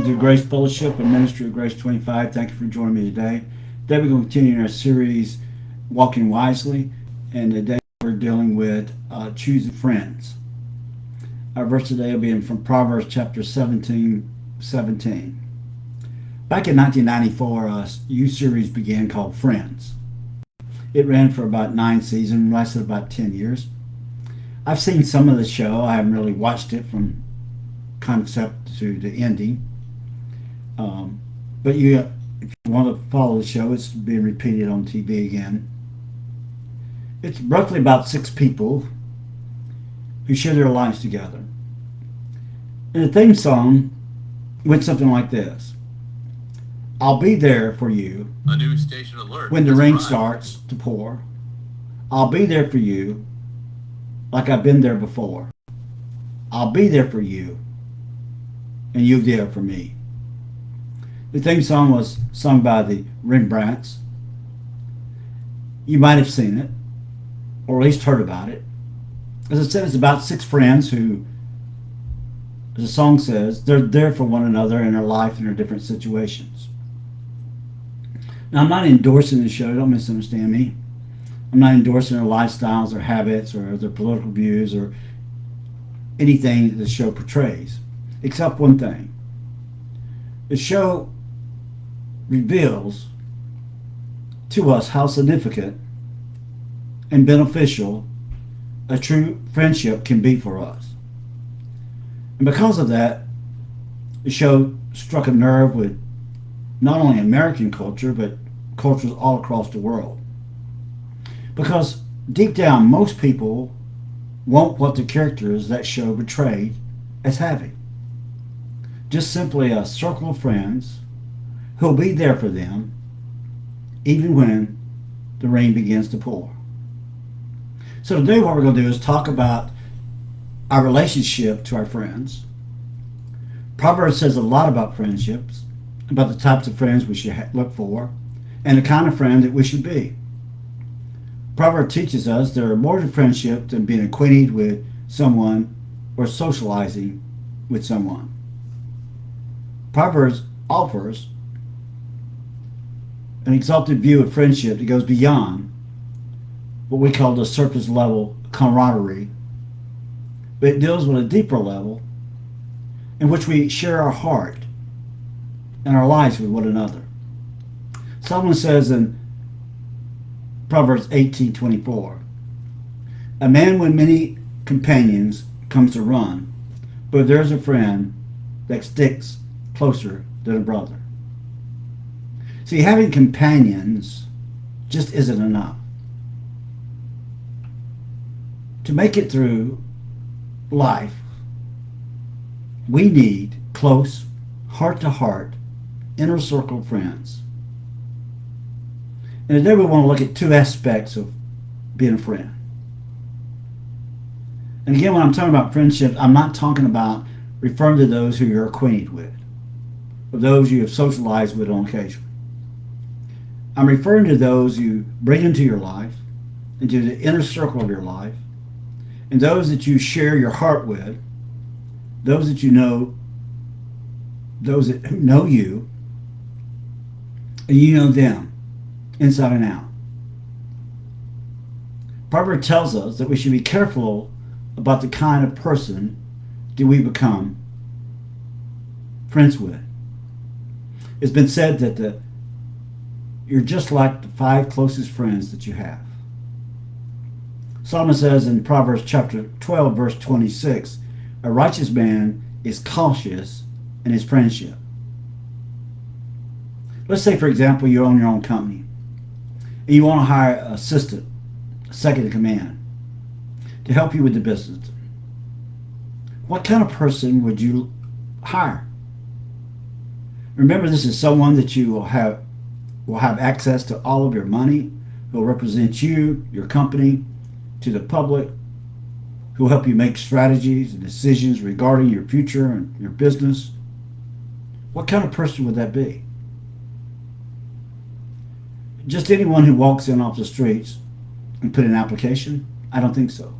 To Grace Fellowship and Ministry of Grace 25. Thank you for joining me today. Today we're going to continue our series, Walking Wisely, and today we're dealing with choosing friends. Our verse today will be from Proverbs chapter 17:17. Back in 1994, a U series began called Friends. It ran for about 9 seasons, lasted about 10 years. I've seen some of the show. I haven't really watched it from concept to the ending. But if you want to follow the show, it's being repeated on TV again. It's roughly about 6 people who share their lives together. And the theme song went something like this: I'll be there for you. A new station alert When the has rain arrived. starts to pour. I'll be there for you like I've been there before. I'll be there for you and you there for me. The theme song was sung by the Rembrandts. You might have seen it, or at least heard about it. As I said, it's about 6 friends who, as the song says, they're there for one another in their life and their different situations. Now, I'm not endorsing the show, don't misunderstand me. I'm not endorsing their lifestyles or habits or their political views or anything that the show portrays, except one thing. The show reveals to us how significant and beneficial a true friendship can be for us. And because of that, the show struck a nerve with not only American culture, but cultures all across the world. Because deep down, most people want what the characters that show portrayed as having. Just simply a circle of friends who'll be there for them even when the rain begins to pour. So today what we're going to do is talk about our relationship to our friends. Proverbs says a lot about friendships, about the types of friends we should look for, and the kind of friend that we should be. Proverbs teaches us there are more to friendship than being acquainted with someone or socializing with someone. Proverbs offers an exalted view of friendship that goes beyond what we call the surface level camaraderie, but it deals with a deeper level in which we share our heart and our lives with one another. Solomon says in Proverbs 18:24, a man with many companions comes to run, but there's a friend that sticks closer than a brother. See, having companions just isn't enough. To make it through life, we need close, heart-to-heart, inner circle friends. And today we want to look at 2 aspects of being a friend. And again, when I'm talking about friendship, I'm not talking about referring to those who you're acquainted with, or those you have socialized with on occasion. I'm referring to those you bring into your life, into the inner circle of your life, and those that you share your heart with, those that you know, those that know you, and you know them inside and out. Proverbs tells us that we should be careful about the kind of person that we become friends with. It's been said that you're just like the 5 closest friends that you have. Solomon says in Proverbs chapter 12, verse 26, a righteous man is cautious in his friendship. Let's say, for example, you own your own company and you want to hire an assistant, a second in command, to help you with the business. What kind of person would you hire? Remember, this is someone that you will have access to all of your money, who will represent you, your company, to the public, who will help you make strategies and decisions regarding your future and your business. What kind of person would that be? Just anyone who walks in off the streets and put in an application? I don't think so.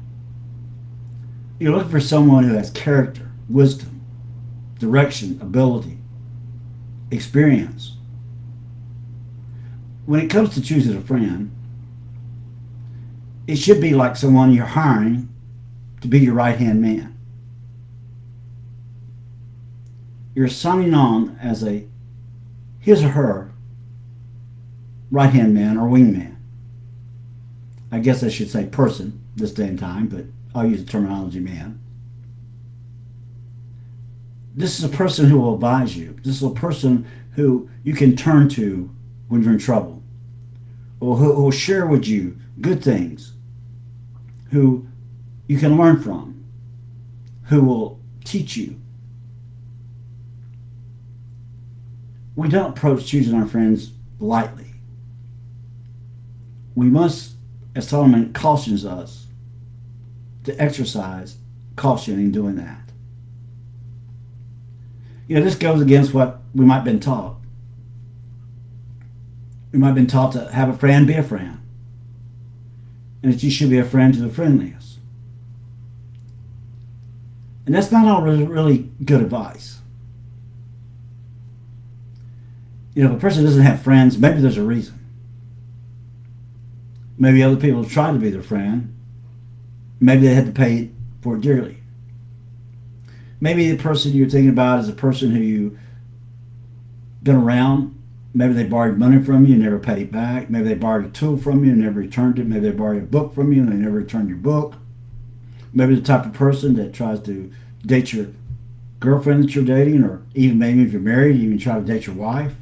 You're looking for someone who has character, wisdom, direction, ability, experience. When it comes to choosing a friend, it should be like someone you're hiring to be your right-hand man. You're signing on as a his or her right-hand man or wingman. I guess I should say person this day and time, but I'll use the terminology man. This is a person who will advise you. This is a person who you can turn to when you're in trouble, or who will share with you good things, who you can learn from, who will teach you. We don't approach choosing our friends lightly. We must, as Solomon cautions us, to exercise caution in doing that. This goes against what we might have been taught. We might have been taught to have a friend be a friend, and that you should be a friend to the friendliest. And that's not all really good advice. If a person doesn't have friends, maybe there's a reason. Maybe other people try to be their friend. Maybe they had to pay for it dearly. Maybe the person you're thinking about is a person who you've been around. Maybe they borrowed money from you and never paid it back. Maybe they borrowed a tool from you and never returned it. Maybe they borrowed a book from you and they never returned your book. Maybe the type of person that tries to date your girlfriend that you're dating, or even maybe if you're married, you even try to date your wife.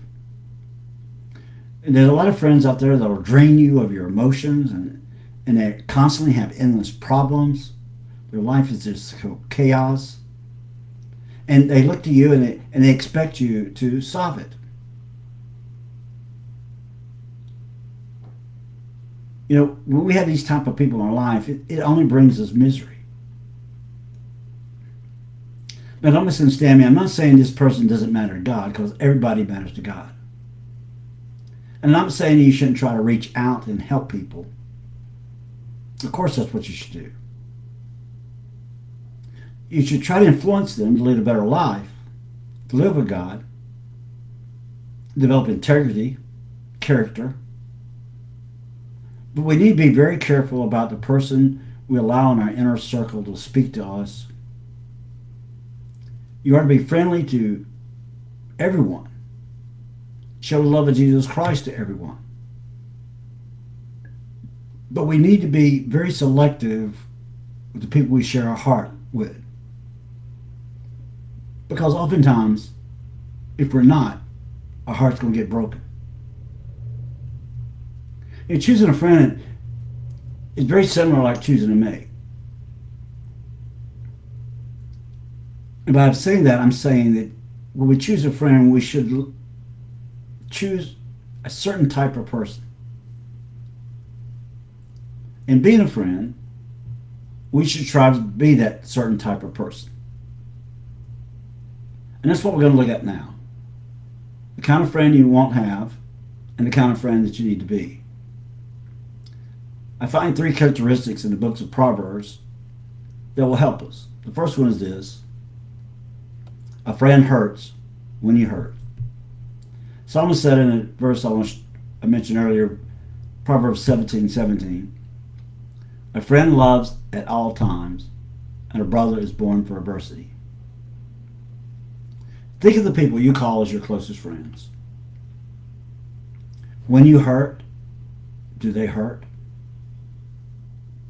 And there's a lot of friends out there that will drain you of your emotions, and they constantly have endless problems. Their life is just chaos. And they look to you and they expect you to solve it. When we have these type of people in our life, it only brings us misery. Now, don't misunderstand me. I'm not saying this person doesn't matter to God, because everybody matters to God. And I'm not saying you shouldn't try to reach out and help people. Of course, that's what you should do. You should try to influence them to lead a better life, to live with God, develop integrity, character. But we need to be very careful about the person we allow in our inner circle to speak to us. You are to be friendly to everyone. Show the love of Jesus Christ to everyone. But we need to be very selective with the people we share our heart with. Because oftentimes, if we're not, our heart's going to get broken. Choosing a friend is very similar like choosing a mate. And by saying that, I'm saying that when we choose a friend, we should choose a certain type of person. In being a friend, we should try to be that certain type of person. And that's what we're going to look at now. The kind of friend you won't have, and the kind of friend that you need to be. I find 3 characteristics in the books of Proverbs that will help us. The first one is this: a friend hurts when you hurt. Solomon said in a verse I mentioned earlier, Proverbs 17:17, a friend loves at all times, and a brother is born for adversity. Think of the people you call as your closest friends. When you hurt, do they hurt?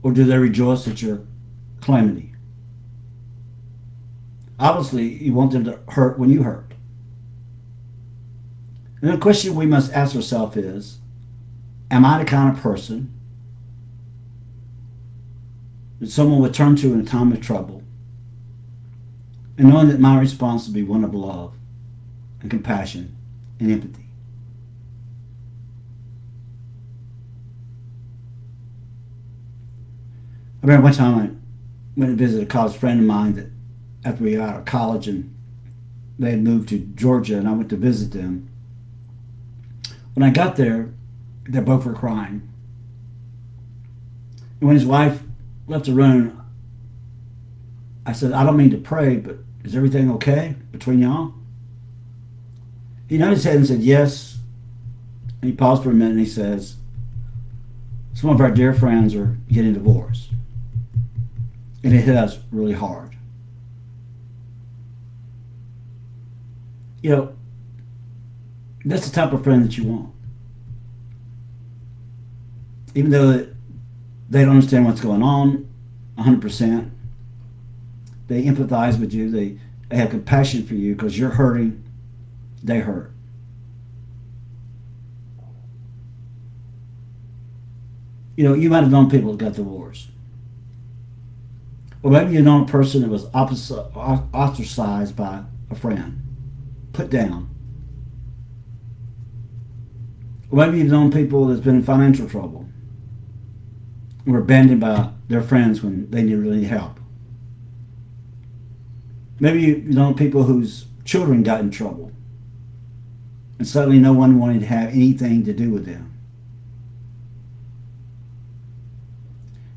Or do they rejoice at your calamity? Obviously, you want them to hurt when you hurt. And the question we must ask ourselves is, am I the kind of person that someone would turn to in a time of trouble, and knowing that my response will be one of love and compassion and empathy? I remember one time I went to visit a college friend of mine that after we got out of college, and they had moved to Georgia, and I went to visit them. When I got there, they both were crying. And when his wife left the room, I said, I don't mean to pray, but is everything okay between y'all? He nodded his head and said, yes. And he paused for a minute and he says, some of our dear friends are getting divorced. And it hit us really hard. You know, that's the type of friend that you want. Even though they don't understand what's going on 100%, they empathize with you. They have compassion for you because you're hurting, they hurt. You know, you might have known people that got divorced. Or maybe you know a person that was ostracized by a friend, put down. Or maybe you've known people that's been in financial trouble, were abandoned by their friends when they really need help. Maybe you know people whose children got in trouble, and suddenly no one wanted to have anything to do with them.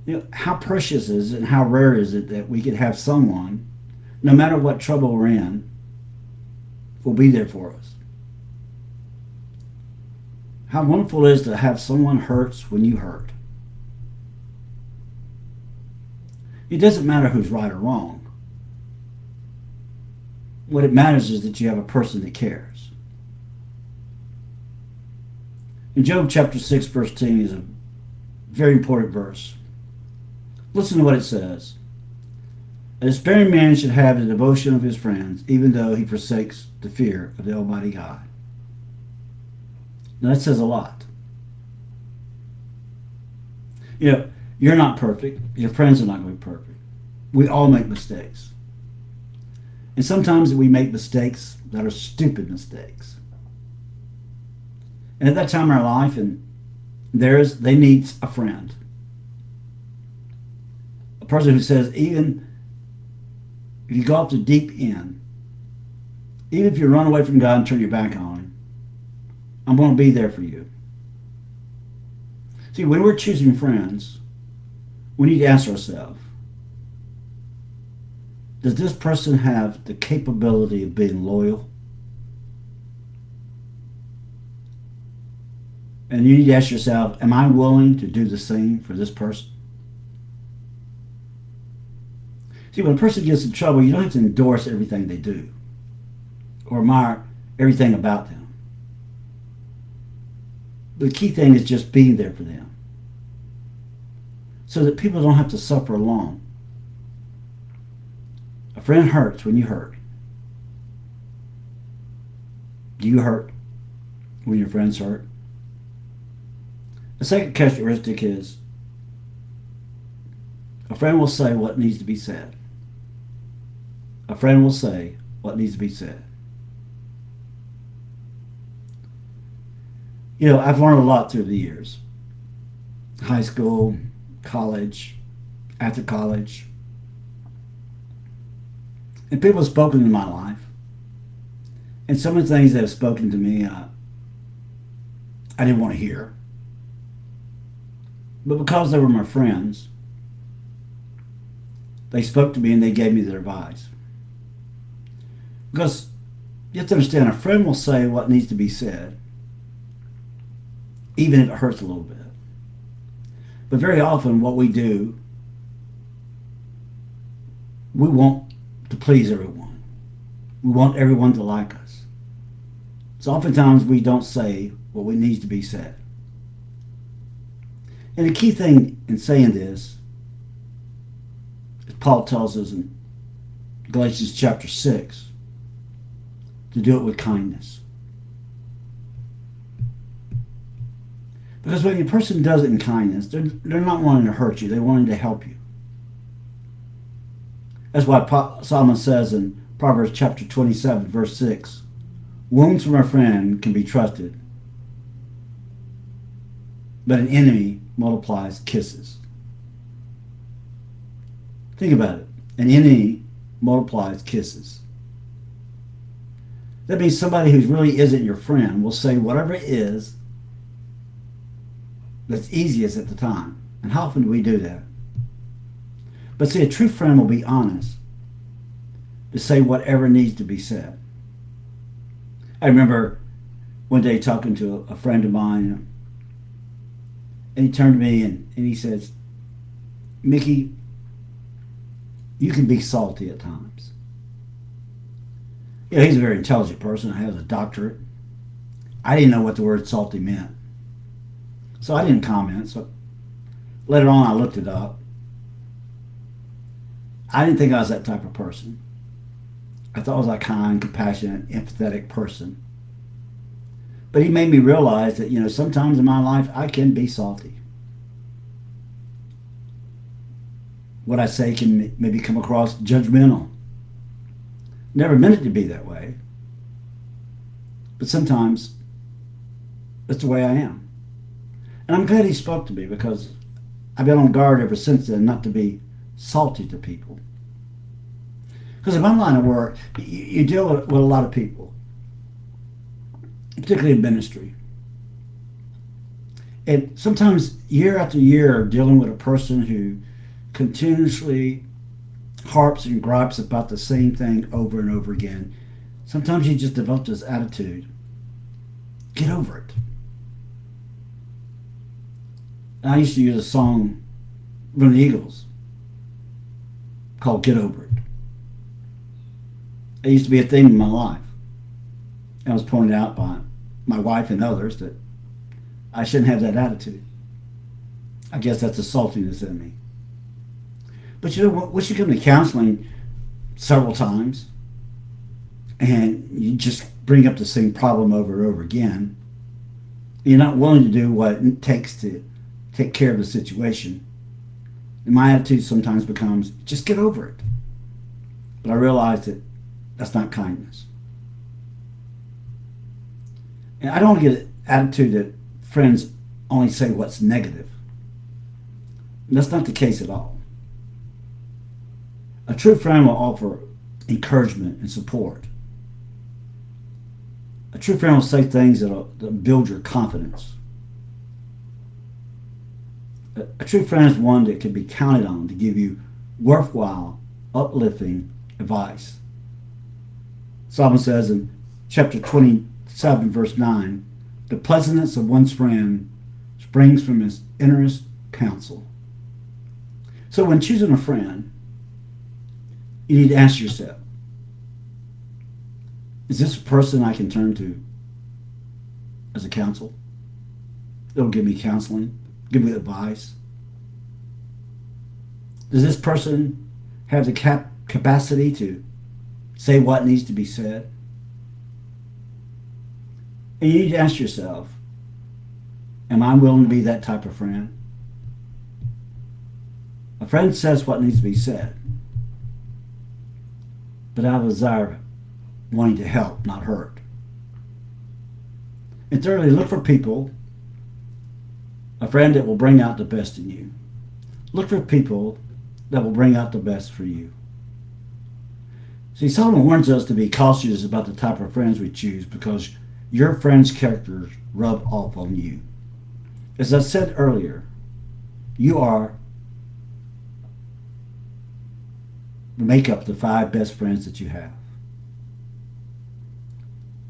You know, how precious is it and how rare is it that we could have someone, no matter what trouble we're in, will be there for us. How wonderful it is to have someone hurts when you hurt. It doesn't matter who's right or wrong. What it matters is that you have a person that cares. In Job chapter 6, verse 10 is a very important verse. Listen to what it says. A despairing man should have the devotion of his friends, even though he forsakes the fear of the Almighty God. Now that says a lot. You know, you're not perfect. Your friends are not going to be perfect. We all make mistakes. And sometimes we make mistakes that are stupid mistakes. And at that time in our life, and they need a friend. A person who says, even if you go off the deep end, even if you run away from God and turn your back on Him, I'm going to be there for you. See, when we're choosing friends, we need to ask ourselves, does this person have the capability of being loyal? And you need to ask yourself, am I willing to do the same for this person? See, when a person gets in trouble, you don't have to endorse everything they do or admire everything about them. The key thing is just being there for them so that people don't have to suffer alone. A friend hurts when you hurt. Do you hurt when your friends hurt? The second characteristic is a friend will say what needs to be said. A friend will say what needs to be said. You know, I've learned a lot through the years. High school, college, after college. And people have spoken in my life. And some of the things that have spoken to me, I didn't want to hear. But because they were my friends, they spoke to me and they gave me their advice. Because you have to understand, a friend will say what needs to be said, even if it hurts a little bit. But very often what we do, we want to please everyone. We want everyone to like us. So oftentimes we don't say what needs to be said. And the key thing in saying this, as Paul tells us in Galatians chapter 6, to do it with kindness. Because when a person does it in kindness, they're not wanting to hurt you, they're wanting to help you. That's why Solomon says in Proverbs chapter 27, verse 6, wounds from a friend can be trusted, but an enemy multiplies kisses. Think about it. An enemy multiplies kisses. That means somebody who really isn't your friend will say whatever it is that's easiest at the time. And how often do we do that? But see, a true friend will be honest to say whatever needs to be said. I remember one day talking to a friend of mine, and he turned to me and he says, Mickey, you can be salty at times. Yeah, he's a very intelligent person. He has a doctorate. I didn't know what the word salty meant. So I didn't comment. So later on, I looked it up. I didn't think I was that type of person. I thought I was a kind, compassionate, empathetic person. But he made me realize that, sometimes in my life, I can be salty. What I say can maybe come across judgmental. Never meant it to be that way. But sometimes that's the way I am. And I'm glad he spoke to me, because I've been on guard ever since then not to be salty to people. Because in my line of work, you deal with a lot of people, particularly in ministry. And sometimes year after year, dealing with a person who continuously harps and gripes about the same thing over and over again, sometimes you just develop this attitude. Get over it. And I used to use a song from the Eagles called Get Over It. It used to be a theme in my life. And I was pointed out by my wife and others that I shouldn't have that attitude. I guess that's the saltiness in me. But once you come to counseling several times and you just bring up the same problem over and over again, you're not willing to do what it takes to take care of the situation. And my attitude sometimes becomes, just get over it. But I realize that that's not kindness. And I don't get an attitude that friends only say what's negative. And that's not the case at all. A true friend will offer encouragement and support. A true friend will say things that'll build your confidence. A true friend is one that can be counted on to give you worthwhile, uplifting advice. Solomon says in chapter 27, verse 9, the pleasantness of one's friend springs from his innerest counsel. So when choosing a friend, you need to ask yourself, is this a person I can turn to as a counsel? They'll give me counseling, give me advice. Does this person have the capacity to say what needs to be said? And you need to ask yourself, am I willing to be that type of friend? A friend says what needs to be said, but out of desire, wanting to help, not hurt. And thirdly, look for people, a friend that will bring out the best in you. Look for people that will bring out the best for you. See, Solomon warns us to be cautious about the type of friends we choose, because your friend's characters rub off on you. As I said earlier, you are make up the 5 best friends that you have.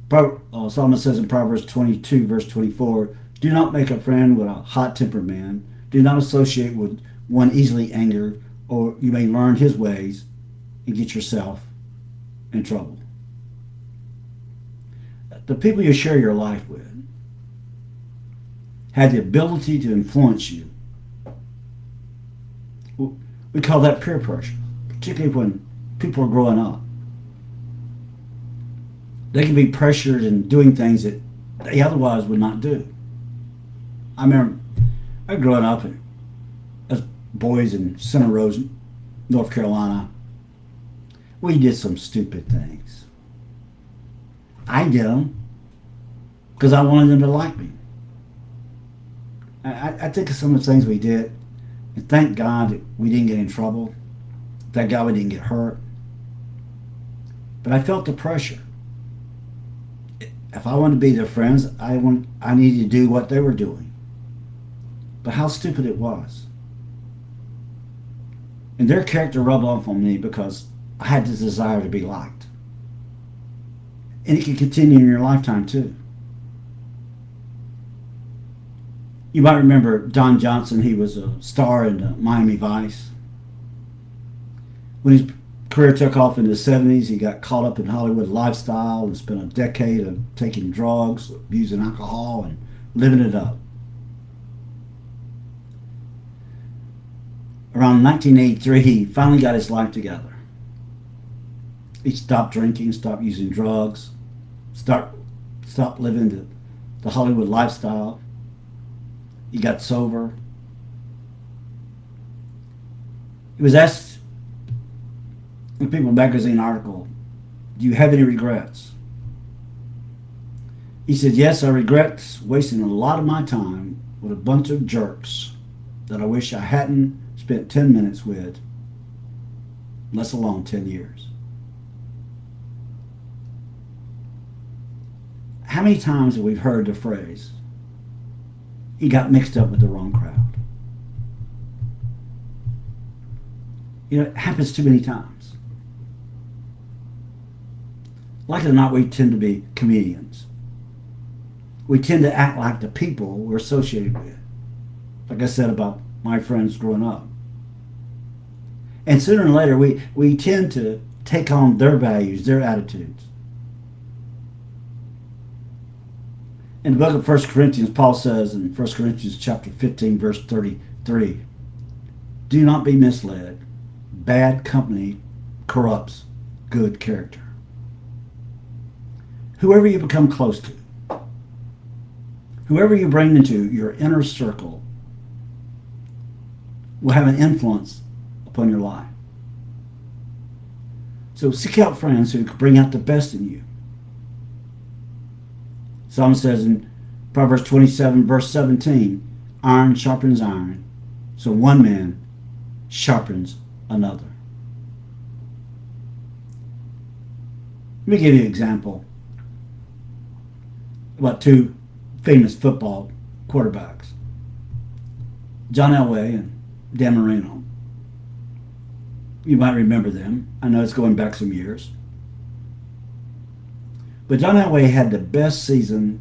Solomon says in Proverbs 22, verse 24, do not make a friend with a hot-tempered man. Do not associate with one easily angered, or you may learn his ways and get yourself in trouble. The people you share your life with have the ability to influence you. We call that peer pressure, particularly when people are growing up. They can be pressured in doing things that they otherwise would not do. I remember growing up as boys in Center Rose, North Carolina. We did some stupid things. I did them because I wanted them to like me. I think of some of the things we did, and thank God that we didn't get in trouble. Thank God we didn't get hurt. But I felt the pressure. If I wanted to be their friends, I needed to do what they were doing. But how stupid it was. And their character rubbed off on me because I had this desire to be liked. And it can continue in your lifetime too. You might remember Don Johnson. He was a star in Miami Vice. When his career took off in the 70s, he got caught up in Hollywood lifestyle and spent a decade of taking drugs, abusing alcohol, and living it up. Around 1983, he finally got his life together. He stopped drinking, stopped using drugs, stopped living the Hollywood lifestyle. He got sober. He was asked in a People magazine article, "Do you have any regrets?" He said, "Yes, I regret wasting a lot of my time with a bunch of jerks that I wish I hadn't spent 10 minutes with, let alone 10 years. How many times have we heard the phrase, "He got mixed up with the wrong crowd"? It happens too many times. Like it or not, we tend to be comedians. We tend to act like the people we're associated with. Like I said about my friends growing up. And sooner or later, we tend to take on their values, their attitudes. In the book of 1 Corinthians, Paul says in 1 Corinthians chapter 15, verse 33, "Do not be misled. Bad company corrupts good character." Whoever you become close to, whoever you bring into your inner circle, will have an influence upon your life. So seek out friends who can bring out the best in you. Psalm says in Proverbs 27, verse 17, "Iron sharpens iron, so one man sharpens another." Let me give you an example about two famous football quarterbacks, John Elway and Dan Marino. You might remember them. I know it's going back some years. But John Elway had the best season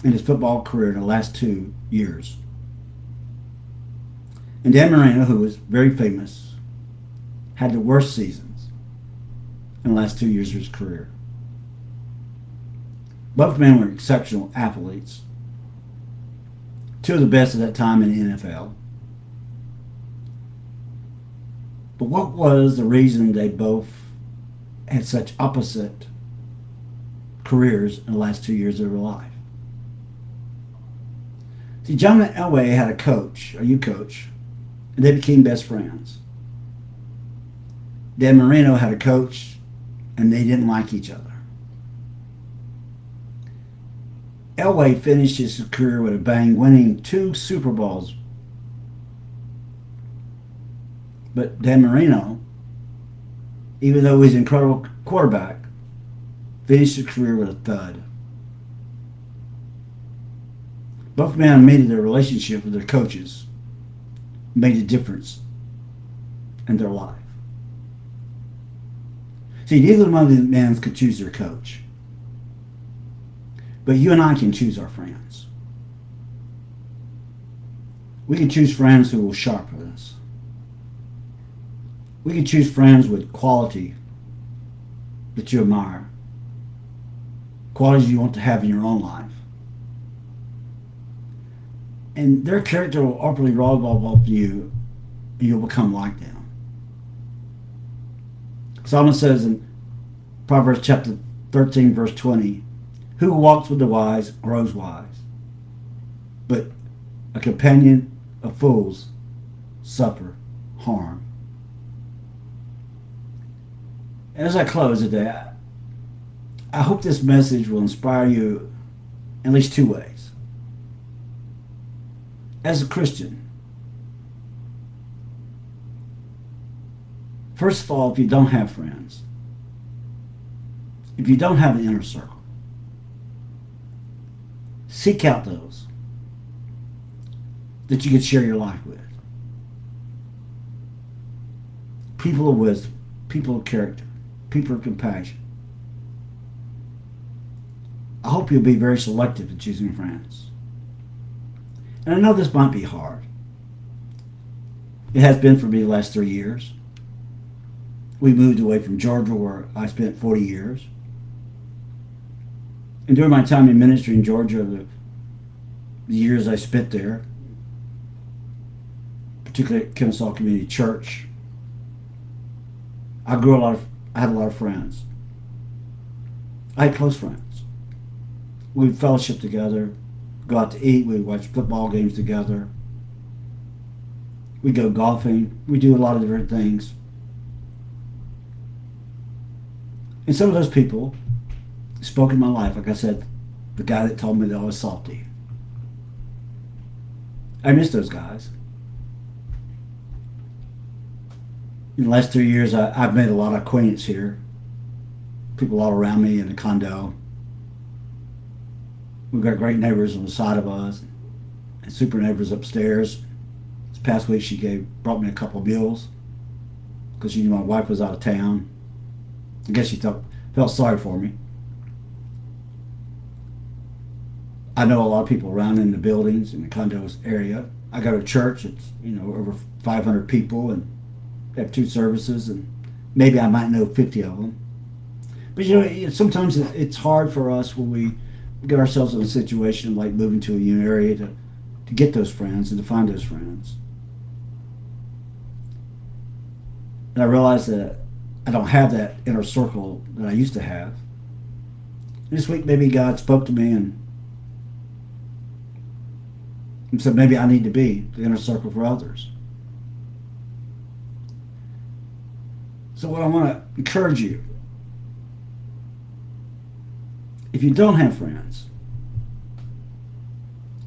in his football career in the last 2 years. And Dan Marino, who was very famous, had the worst seasons in the last 2 years of his career. Both men were exceptional athletes. Two of the best at that time in the NFL. But what was the reason they both had such opposite careers in the last 2 years of their life? See, John Elway had a youth coach, and they became best friends. Dan Marino had a coach, and they didn't like each other. Elway finished his career with a bang, winning 2 Super Bowls. But Dan Marino, even though he's an incredible quarterback, finished his career with a thud. Both men made their relationship with their coaches, made a difference in their life. See, neither one of the men could choose their coach. But you and I can choose our friends. We can choose friends who will sharpen us. We can choose friends with quality that you admire, qualities you want to have in your own life. And their character will openly rub off you, and you'll become like them. Solomon says in Proverbs chapter 13, verse 20, "Who walks with the wise grows wise, but a companion of fools suffer harm." As I close today, I hope this message will inspire you in at least 2 ways. As a Christian, first of all, if you don't have friends, if you don't have an inner circle, seek out those that you can share your life with. People of wisdom, people of character, people of compassion. I hope you'll be very selective in choosing friends. And I know this might be hard. It has been for me the last 3 years. We moved away from Georgia, where I spent 40 years. And during my time in ministry in Georgia, the years I spent there, particularly at Kennesaw Community Church, I had a lot of friends. I had close friends. We'd fellowship together, go out to eat, we'd watch football games together. We'd go golfing. We do a lot of different things. And some of those people spoke in my life. Like I said, the guy that told me that I was salty. I miss those guys. In the last 3 years, I've made a lot of acquaintance here. People all around me in the condo. We've got great neighbors on the side of us and super neighbors upstairs. This past week, she brought me a couple of meals because she knew my wife was out of town. I guess she felt sorry for me. I know a lot of people around in the buildings in the condos area. I go to church. It's over 500 people, and they have 2 services, and maybe I might know 50 of them. But sometimes it's hard for us when we get ourselves in a situation like moving to a new area to get those friends and to find those friends. And I realize that I don't have that inner circle that I used to have. This week, maybe God spoke to me and said maybe I need to be the inner circle for others. So what I want to encourage you, if you don't have friends,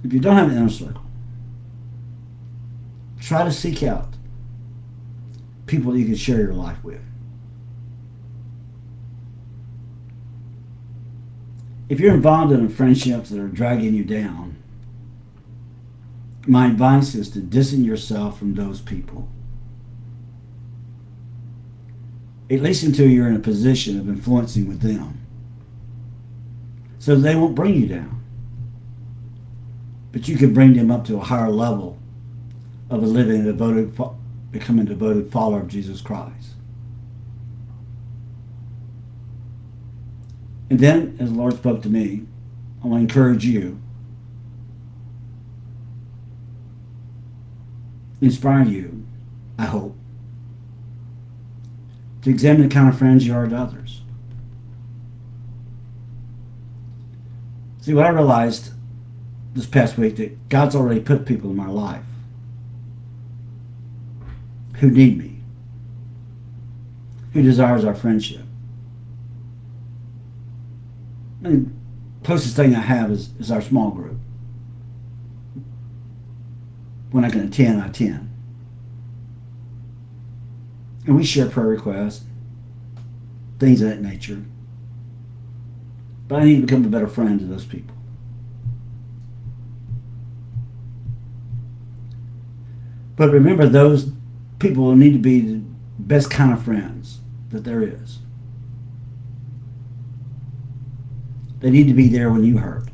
if you don't have an inner circle, try to seek out people that you can share your life with. If you're involved in friendships that are dragging you down, my advice is to distance yourself from those people. At least until you're in a position of influencing with them. So they won't bring you down. But you can bring them up to a higher level of becoming a devoted follower of Jesus Christ. And then, as the Lord spoke to me, I want to encourage you, inspire you, I hope, to examine the kind of friends you are to others. See, what I realized this past week, that God's already put people in my life who need me, who desires our friendship. And the closest thing I have is our small group. When I can attend, I attend. And we share prayer requests, things of that nature. But I need to become a better friend to those people. But remember, those people will need to be the best kind of friends that there is. They need to be there when you hurt.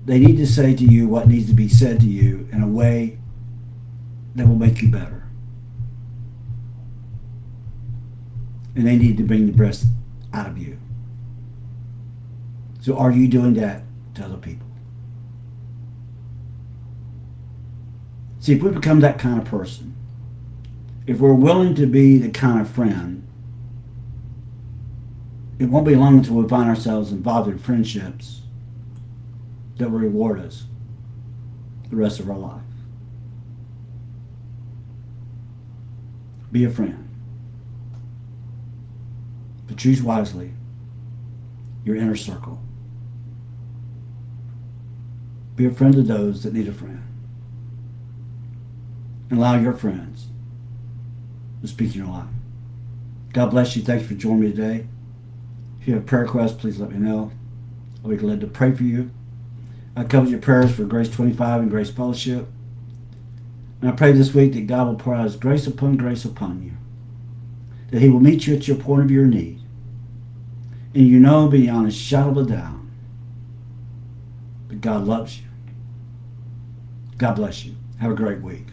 They need to say to you what needs to be said to you in a way that will make you better. And they need to bring the best out of you. So are you doing that to other people? See, if we become that kind of person, if we're willing to be the kind of friend, it won't be long until we find ourselves involved in friendships that will reward us the rest of our life. Be a friend. But choose wisely your inner circle. Be a friend to those that need a friend. And allow your friends to speak in your life. God bless you. Thanks for joining me today. If you have prayer requests, please let me know. I'll be glad to pray for you. I cover your prayers for Grace 25 and Grace Fellowship. And I pray this week that God will pour out His grace upon you. That He will meet you at your point of your need. And beyond a shadow of a doubt But God loves you. God bless you. Have a great week.